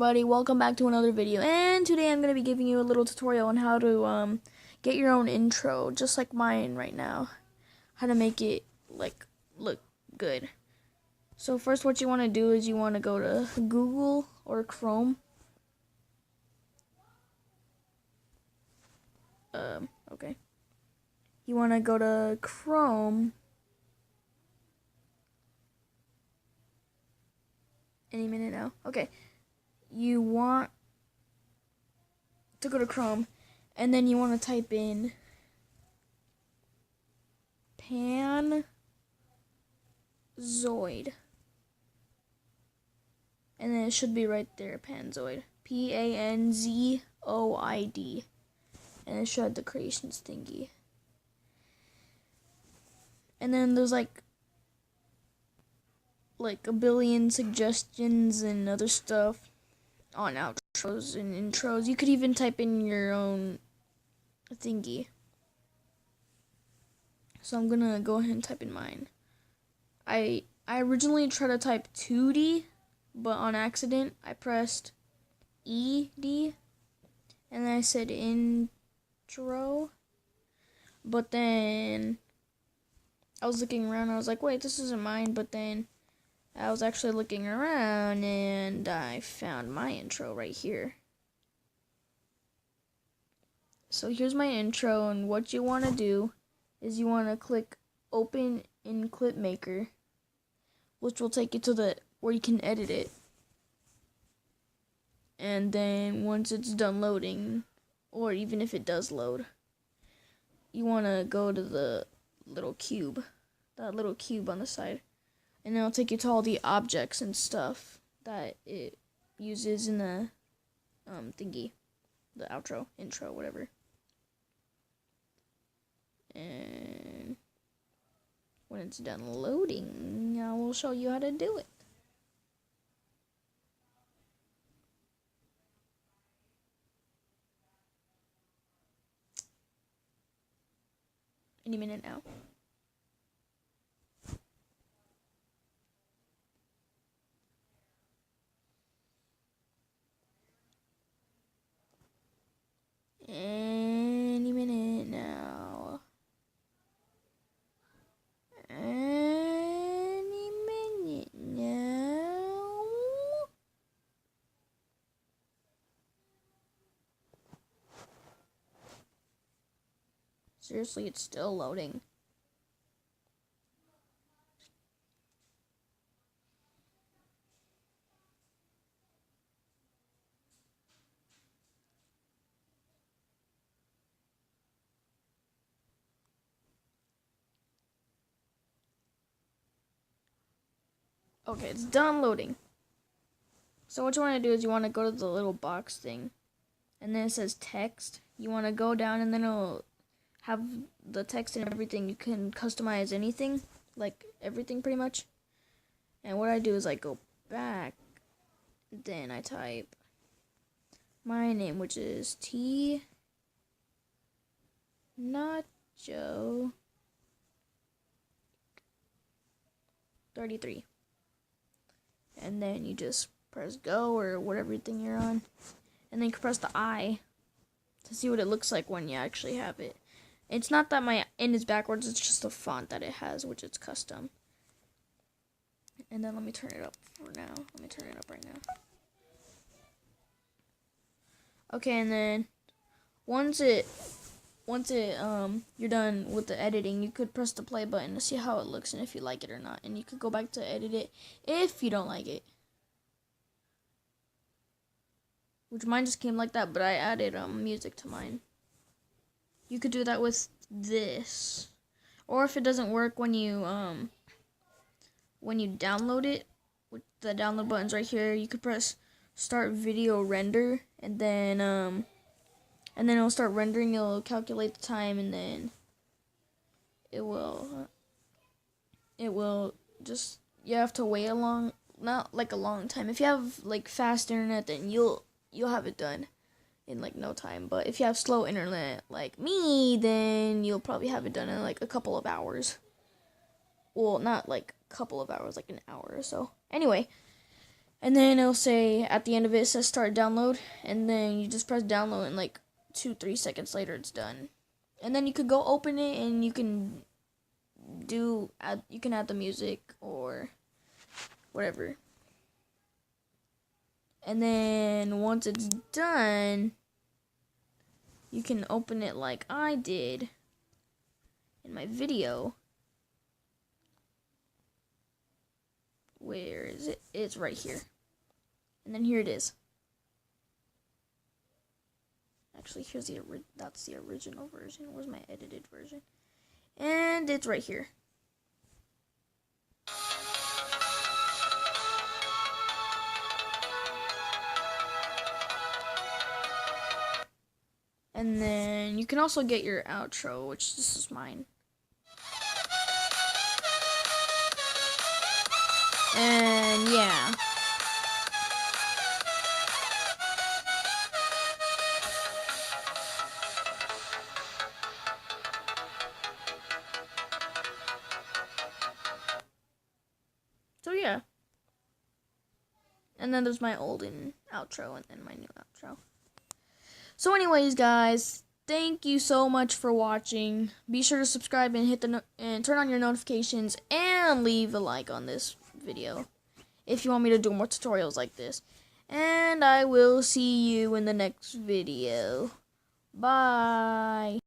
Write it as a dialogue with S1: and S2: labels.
S1: everybody, welcome back to another video, and today I'm going to be giving you a little tutorial on how to get your own intro, just like mine right now, how to make it look good. So first what you want to do is you want to go to Google or Chrome. Okay. You want to go to Chrome. Any minute now. Okay. You want to go to Chrome, and then you want to type in Panzoid. And then it should be right there, Panzoid. Panzoid. And it should have the creations thingy. And then there's like a billion suggestions and other stuff on outros and intros. You could even type in your own thingy. So I'm gonna go ahead and type in mine. I originally tried to type 2D, but on accident I pressed ED and then I said intro. But then I was looking around and I was like, wait, this isn't mine. But then I was actually looking around and I found my intro right here. So here's my intro, and what you want to do is you want to click open in Clipmaker, which will take you to where you can edit it. And then once it's done loading, or even if it does load, you want to go to the little cube, that little cube on the side. And it'll take you to all the objects and stuff that it uses in the thingy, the outro, intro, whatever. And when it's done loading, I will show you how to do it. Any minute now. Any minute now. Any minute now. Seriously, it's still loading. Okay, it's done loading. So what you want to do is you want to go to the little box thing, and then it says text. You want to go down, and then it'll have the text and everything. You can customize anything, like everything pretty much. And what I do is I go back, then I type my name, which is T Nacho 33. And then you just press go or whatever thing you're on. And then you can press the I to see what it looks like when you actually have it. It's not that my N is backwards, it's just the font that it has, which is custom. And then let me turn it up for now. Let me turn it up right now. Okay, and then once you're done with the editing, you could press the play button to see how it looks and if you like it or not. And you could go back to edit it if you don't like it. Which mine just came like that, but I added music to mine. You could do that with this. Or if it doesn't work when you download it, with the download buttons right here, you could press start video render, and then it'll start rendering. It'll calculate the time, and then it will just, you have to wait not like a long time. If you have like fast internet, then you'll have it done in like no time. But if you have slow internet like me, then you'll probably have it done in like a couple of hours. Well, not like a couple of hours, like an hour or so. Anyway, And then it'll say at the end of it, it says start download, and then you just press download, and like 2-3 seconds later it's done. And then you could go open it, and you can add the music or whatever. And then once it's done, you can open it like I did in my video. Where is it? It's right here. And then here it is. Actually, that's the original version. Where's my edited version? And it's right here. And then you can also get your outro, which this is mine. And yeah. So yeah. And then there's my old outro and then my new outro. So anyways, guys, thank you so much for watching. Be sure to subscribe and and turn on your notifications and leave a like on this video if you want me to do more tutorials like this. And I will see you in the next video. Bye.